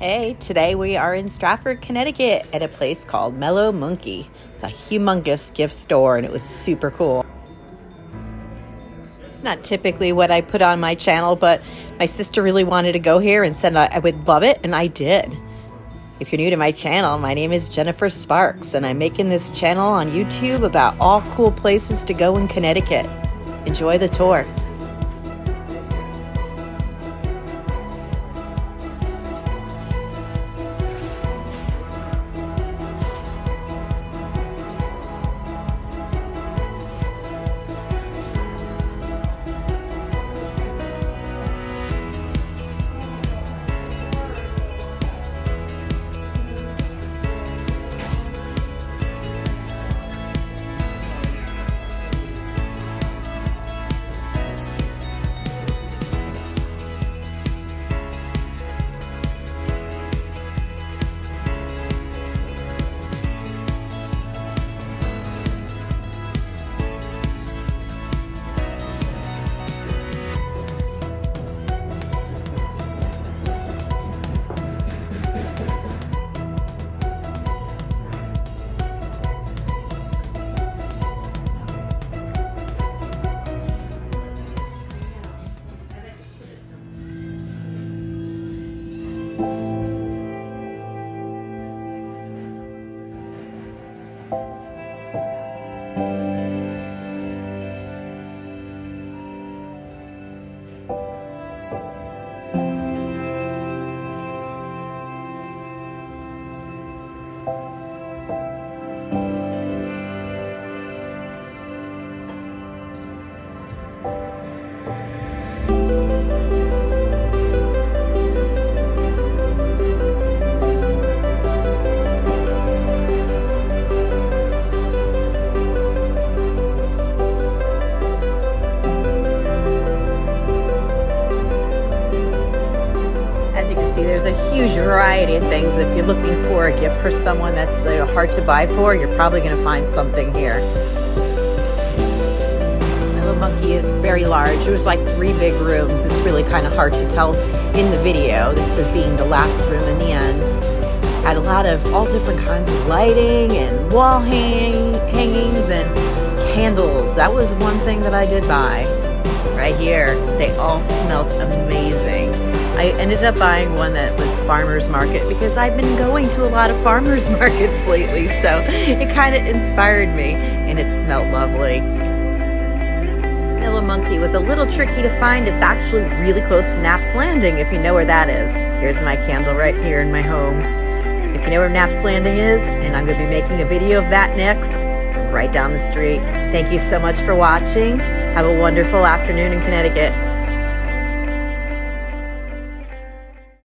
Hey, today we are in Stratford, Connecticut at a place called Mellow Monkey. It's a humongous gift store and it was super cool. It's not typically what I put on my channel, but my sister really wanted to go here and said I would love it, and I did. If you're new to my channel, my name is Jennifer Sparks and I'm making this channel on YouTube about all cool places to go in Connecticut. Enjoy the tour. There's a huge variety of things. If you're looking for a gift for someone that's hard to buy for, you're probably going to find something here. Mellow Monkey is very large. It was like 3 big rooms. It's really kind of hard to tell in the video. This is being the last room in the end. Had a lot of all different kinds of lighting and wall hangings and candles. That was one thing that I did buy. Right here, they all smelled amazing. I ended up buying one that was farmer's market because I've been going to a lot of farmer's markets lately, so it kind of inspired me and it smelled lovely. Mellow Monkey was a little tricky to find. It's actually really close to Knapp's Landing, if you know where that is. Here's my candle right here in my home. If you know where Knapp's Landing is, and I'm going to be making a video of that next, it's right down the street. Thank you so much for watching. Have a wonderful afternoon in Connecticut.